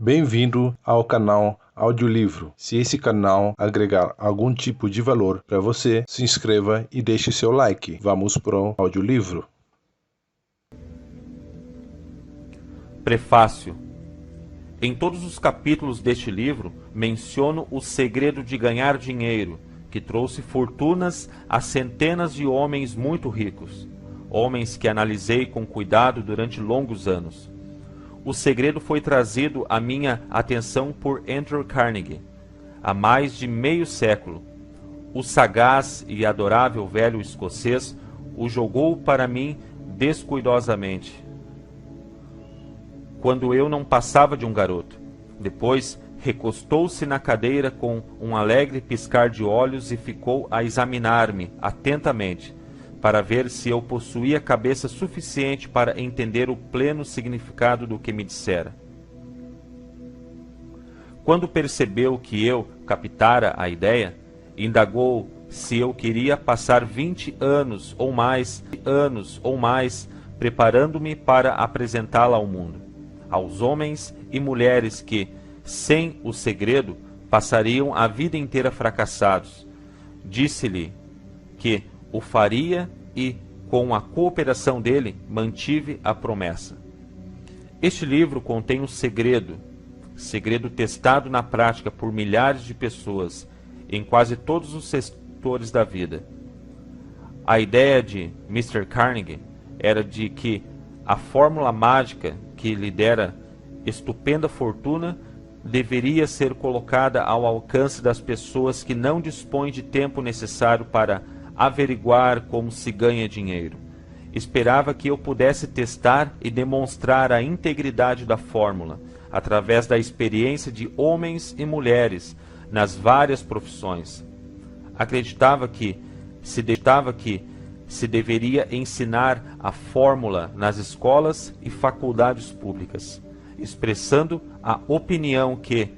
Bem-vindo ao canal Audiolivro. Se esse canal agregar algum tipo de valor para você, se inscreva e deixe seu like. Vamos para o audiolivro. Prefácio. Em todos os capítulos deste livro, menciono o segredo de ganhar dinheiro, que trouxe fortunas a centenas de homens muito ricos, homens que analisei com cuidado durante longos anos. O segredo foi trazido à minha atenção por Andrew Carnegie, há mais de meio século. O sagaz e adorável velho escocês o jogou para mim descuidosamente, quando eu não passava de um garoto. Depois, recostou-se na cadeira com um alegre piscar de olhos e ficou a examinar-me atentamente, para ver se eu possuía cabeça suficiente para entender o pleno significado do que me dissera. Quando percebeu que eu captara a ideia, indagou se eu queria passar 20 anos ou mais, preparando-me para apresentá-la ao mundo, aos homens e mulheres que, sem o segredo, passariam a vida inteira fracassados. Disse-lhe que o faria e, com a cooperação dele, mantive a promessa. Este livro contém um segredo testado na prática por milhares de pessoas, em quase todos os setores da vida. A ideia de Mr. Carnegie era de que a fórmula mágica que lhe dera estupenda fortuna deveria ser colocada ao alcance das pessoas que não dispõem de tempo necessário para averiguar como se ganha dinheiro. Esperava que eu pudesse testar e demonstrar a integridade da fórmula, através da experiência de homens e mulheres nas várias profissões. Acreditava que se deveria ensinar a fórmula nas escolas e faculdades públicas, expressando a opinião que,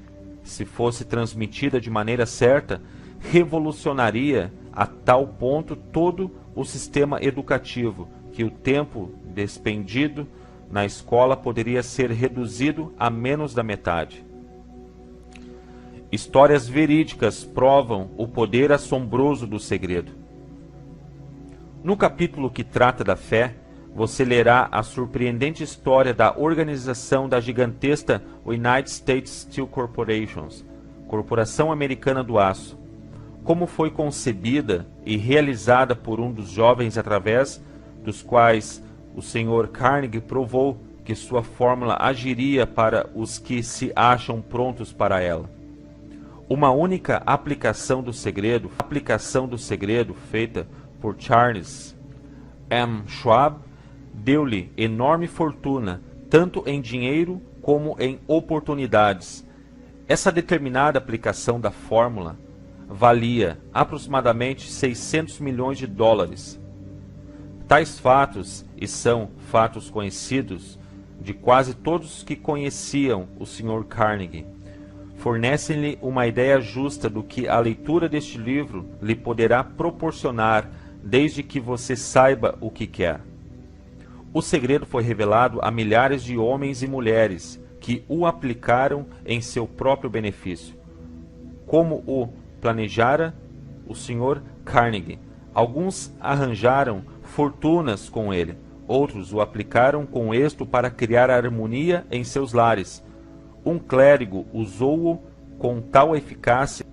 se fosse transmitida de maneira certa, revolucionaria a tal ponto todo o sistema educativo que o tempo despendido na escola poderia ser reduzido a menos da metade. Histórias verídicas provam o poder assombroso do segredo. No capítulo que trata da fé, você lerá a surpreendente história da organização da gigantesca United States Steel Corporation, Corporação Americana do Aço, como foi concebida e realizada por um dos jovens através dos quais o Sr. Carnegie provou que sua fórmula agiria para os que se acham prontos para ela. Uma única aplicação do segredo feita por Charles M. Schwab, deu-lhe enorme fortuna, tanto em dinheiro como em oportunidades. Essa determinada aplicação da fórmula valia aproximadamente 600 milhões de dólares. Tais fatos, e são fatos conhecidos de quase todos que conheciam o Sr. Carnegie, fornecem-lhe uma ideia justa do que a leitura deste livro lhe poderá proporcionar, desde que você saiba o que quer. O segredo foi revelado a milhares de homens e mulheres que o aplicaram em seu próprio benefício. Como o planejara o Sr. Carnegie, alguns arranjaram fortunas com ele, outros o aplicaram com êxito para criar harmonia em seus lares. Um clérigo usou-o com tal eficácia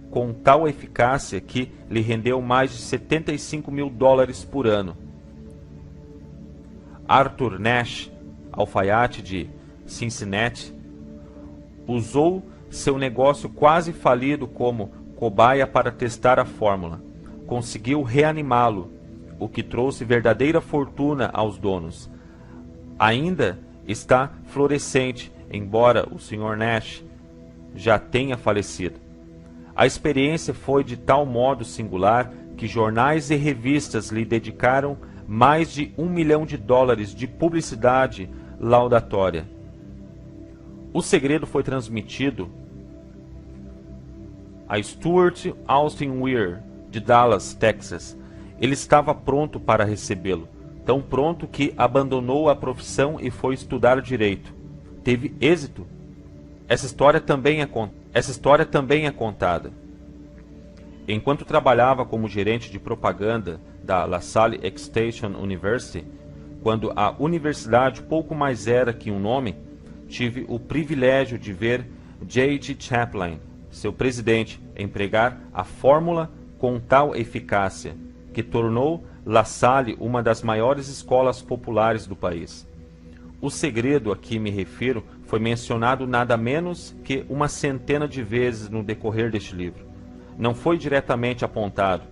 que lhe rendeu mais de 75 mil dólares por ano. Arthur Nash, alfaiate de Cincinnati, usou seu negócio quase falido como cobaia para testar a fórmula. Conseguiu reanimá-lo, o que trouxe verdadeira fortuna aos donos. Ainda está florescente, embora o Sr. Nash já tenha falecido. A experiência foi de tal modo singular que jornais e revistas lhe dedicaram mais de $1 milhão de publicidade laudatória. O segredo foi transmitido a Stuart Austin Weir, de Dallas, Texas. Ele estava pronto para recebê-lo, tão pronto que abandonou a profissão e foi estudar direito. Teve êxito. Essa história também é contada. Enquanto trabalhava como gerente de propaganda da LaSalle Extension University, quando a universidade pouco mais era que um nome, tive o privilégio de ver J.G. Chaplin, seu presidente, empregar a fórmula com tal eficácia, que tornou LaSalle uma das maiores escolas populares do país. O segredo a que me refiro foi mencionado nada menos que uma centena de vezes no decorrer deste livro. Não foi diretamente apontado,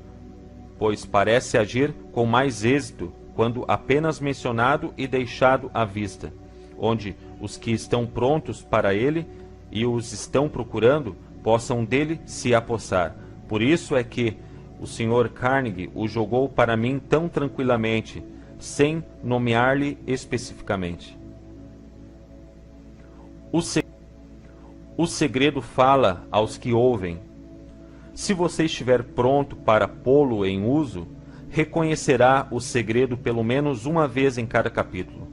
pois parece agir com mais êxito quando apenas mencionado e deixado à vista, onde os que estão prontos para ele e os estão procurando possam dele se apossar. Por isso é que o Sr. Carnegie o jogou para mim tão tranquilamente, sem nomear-lhe especificamente. O segredo fala aos que ouvem. Se você estiver pronto para pô-lo em uso, reconhecerá o segredo pelo menos uma vez em cada capítulo.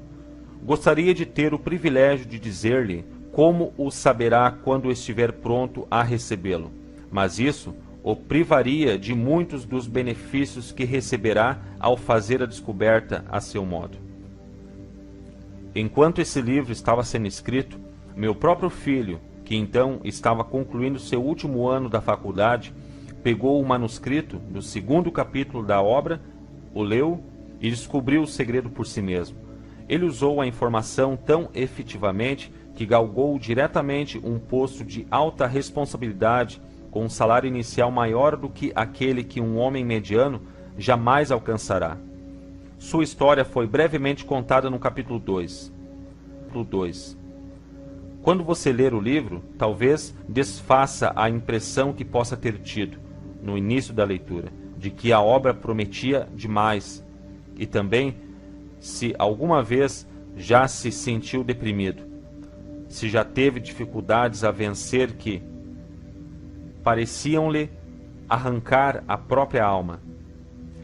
Gostaria de ter o privilégio de dizer-lhe como o saberá quando estiver pronto a recebê-lo, mas isso o privaria de muitos dos benefícios que receberá ao fazer a descoberta a seu modo. Enquanto esse livro estava sendo escrito, meu próprio filho, que então estava concluindo seu último ano da faculdade, pegou o manuscrito do segundo capítulo da obra, o leu e descobriu o segredo por si mesmo. Ele usou a informação tão efetivamente que galgou diretamente um posto de alta responsabilidade com um salário inicial maior do que aquele que um homem mediano jamais alcançará. Sua história foi brevemente contada no capítulo 2. Quando você ler o livro, talvez desfaça a impressão que possa ter tido, no início da leitura, de que a obra prometia demais, e também, se alguma vez já se sentiu deprimido, se já teve dificuldades a vencer que pareciam-lhe arrancar a própria alma,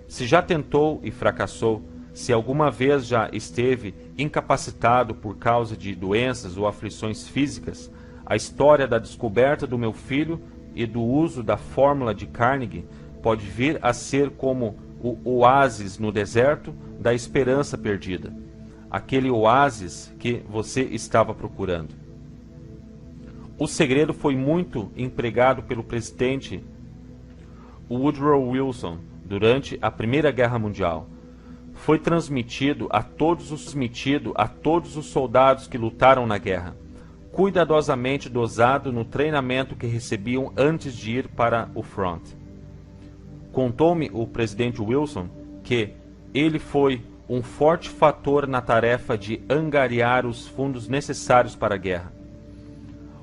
se já tentou e fracassou, se alguma vez já esteve incapacitado por causa de doenças ou aflições físicas, a história da descoberta do meu filho e do uso da fórmula de Carnegie pode vir a ser como o oásis no deserto da esperança perdida, aquele oásis que você estava procurando. O segredo foi muito empregado pelo presidente Woodrow Wilson durante a Primeira Guerra Mundial. Foi transmitido a todos os soldados que lutaram na guerra, cuidadosamente dosado no treinamento que recebiam antes de ir para o front. Contou-me o presidente Wilson que ele foi um forte fator na tarefa de angariar os fundos necessários para a guerra.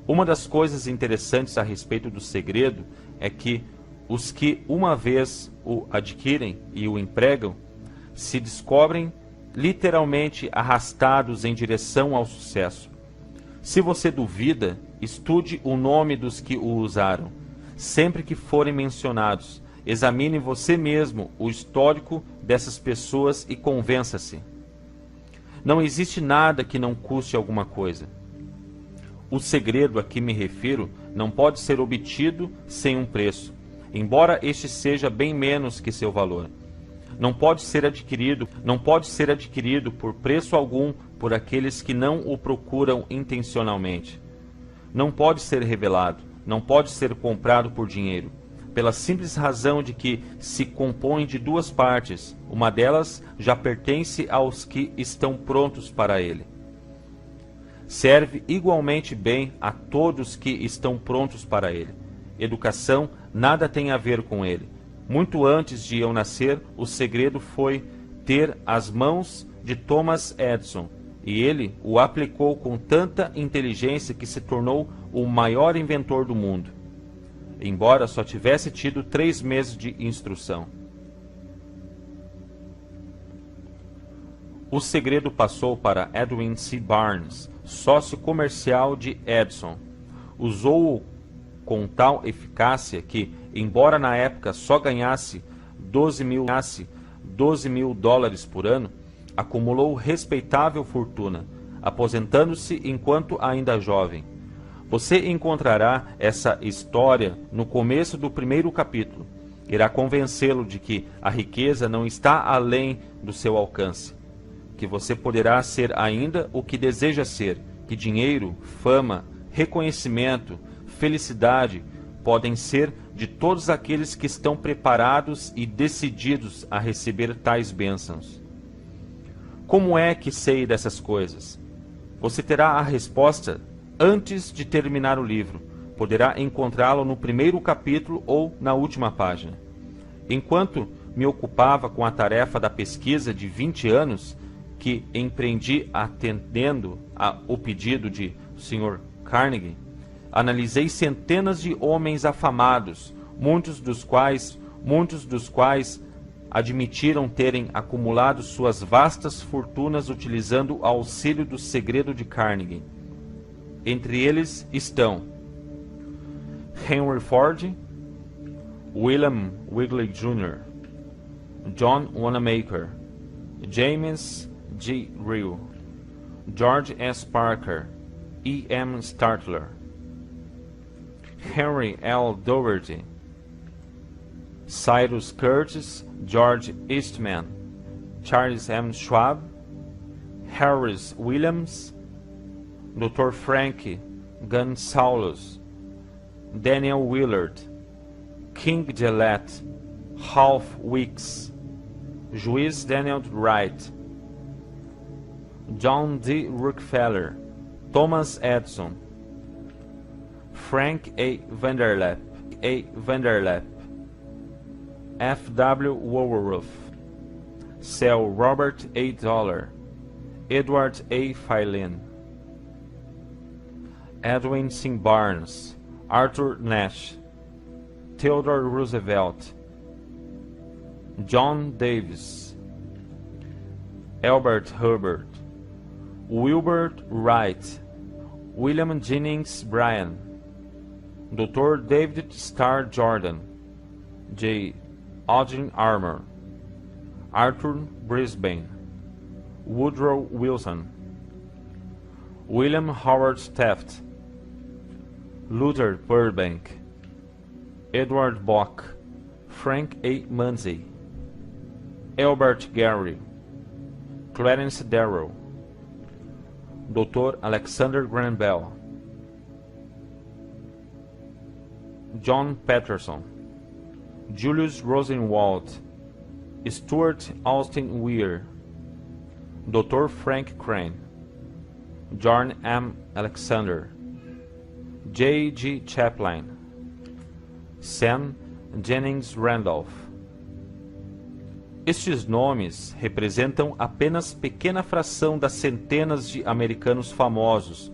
Uma das coisas interessantes a respeito do segredo é que os que uma vez o adquirem e o empregam se descobrem literalmente arrastados em direção ao sucesso. Se você duvida, estude o nome dos que o usaram. Sempre que forem mencionados, examine você mesmo o histórico dessas pessoas e convença-se. Não existe nada que não custe alguma coisa. O segredo a que me refiro não pode ser obtido sem um preço, embora este seja bem menos que seu valor. Não pode ser adquirido por preço algum por aqueles que não o procuram intencionalmente. Não pode ser revelado, não pode ser comprado por dinheiro, pela simples razão de que se compõe de duas partes, uma delas já pertence aos que estão prontos para ele. Serve igualmente bem a todos que estão prontos para ele. Educação nada tem a ver com ele. Muito antes de eu nascer, o segredo foi ter as mãos de Thomas Edison, e ele o aplicou com tanta inteligência que se tornou o maior inventor do mundo, embora só tivesse tido 3 meses de instrução. O segredo passou para Edwin C. Barnes, sócio comercial de Edison. Usou-o com tal eficácia que, embora na época só ganhasse 12 mil dólares por ano, acumulou respeitável fortuna, aposentando-se enquanto ainda jovem. Você encontrará essa história no começo do primeiro capítulo. Irá convencê-lo de que a riqueza não está além do seu alcance, que você poderá ser ainda o que deseja ser, que dinheiro, fama, reconhecimento, felicidade podem ser de todos aqueles que estão preparados e decididos a receber tais bênçãos. Como é que sei dessas coisas? Você terá a resposta antes de terminar o livro. Poderá encontrá-lo no primeiro capítulo ou na última página. Enquanto me ocupava com a tarefa da pesquisa de 20 anos, que empreendi atendendo ao pedido de Sr. Carnegie, analisei centenas de homens afamados, muitos dos quais admitiram terem acumulado suas vastas fortunas utilizando o auxílio do segredo de Carnegie. Entre eles estão Henry Ford, William Wrigley Jr., John Wanamaker, James G. Reel, George S. Parker, E. M. Startler, Henry L. Dougherty, Cyrus Curtis, George Eastman, Charles M. Schwab, Harris Williams, Dr. Frank Gonsalves, Daniel Willard, King Gillette, Ralph Weeks, Juiz Daniel Wright, John D. Rockefeller, Thomas Edison, Frank A. Vanderlip, F. W. Woolworth, Sir Robert A. Dollar, Edward A. Filin, Edwin C. Barnes, Arthur Nash, Theodore Roosevelt, John Davis, Albert Hubbard, Wilbur Wright, William Jennings Bryan, Dr. David Starr Jordan, J. Audrey Armour, Arthur Brisbane, Woodrow Wilson, William Howard Taft, Luther Burbank, Edward Bok, Frank A. Munsey, Albert Gary, Clarence Darrow, Dr. Alexander Graham Bell, John Patterson, Julius Rosenwald, Stuart Austin Weir, Dr. Frank Crane, John M. Alexander, J. G. Chaplin, Sam Jennings Randolph. Estes nomes representam apenas pequena fração das centenas de americanos famosos,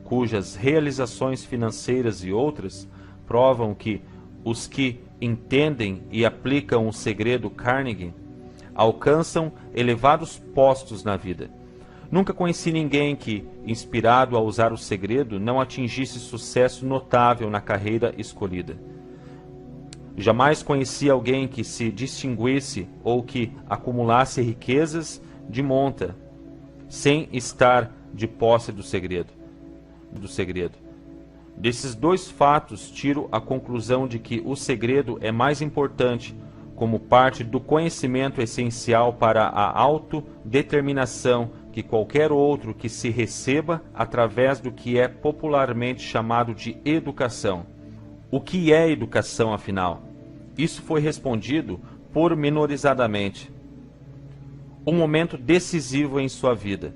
cujas realizações financeiras e outras provam que os que entendem e aplicam o segredo Carnegie alcançam elevados postos na vida. Nunca conheci ninguém que, inspirado a usar o segredo, não atingisse sucesso notável na carreira escolhida. Jamais conheci alguém que se distinguisse ou que acumulasse riquezas de monta, sem estar de posse do segredo. Desses dois fatos, tiro a conclusão de que o segredo é mais importante como parte do conhecimento essencial para a autodeterminação que qualquer outro que se receba através do que é popularmente chamado de educação. O que é educação, afinal? Isso foi respondido pormenorizadamente. Um momento decisivo em sua vida.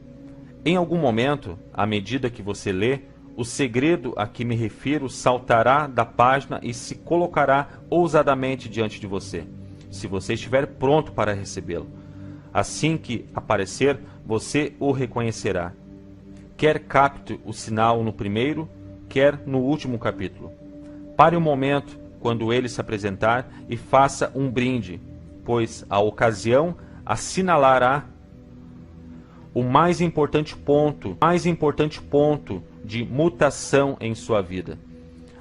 Em algum momento, à medida que você lê, o segredo a que me refiro saltará da página e se colocará ousadamente diante de você, se você estiver pronto para recebê-lo. Assim que aparecer, você o reconhecerá. Quer capte o sinal no primeiro, quer no último capítulo. Pare um momento quando ele se apresentar e faça um brinde, pois a ocasião assinalará o mais importante ponto de mutação em sua vida.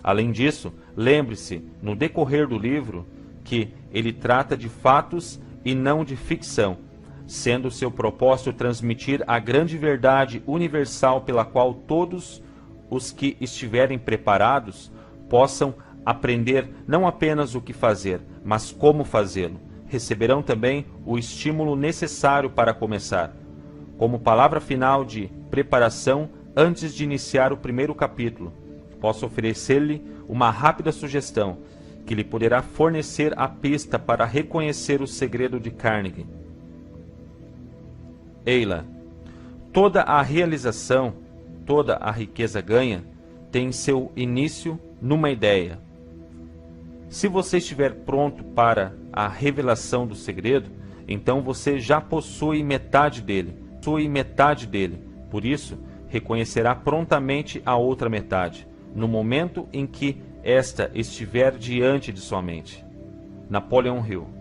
Além disso, lembre-se, no decorrer do livro, que ele trata de fatos e não de ficção, sendo seu propósito transmitir a grande verdade universal pela qual todos os que estiverem preparados possam aprender não apenas o que fazer, mas como fazê-lo. Receberão também o estímulo necessário para começar. Como palavra final de preparação, antes de iniciar o primeiro capítulo, posso oferecer-lhe uma rápida sugestão que lhe poderá fornecer a pista para reconhecer o segredo de Carnegie. Eila, toda a realização, toda a riqueza ganha, tem seu início numa ideia. Se você estiver pronto para a revelação do segredo, então você já possui metade dele. Por isso, reconhecerá prontamente a outra metade, no momento em que esta estiver diante de sua mente. Napoleon Hill.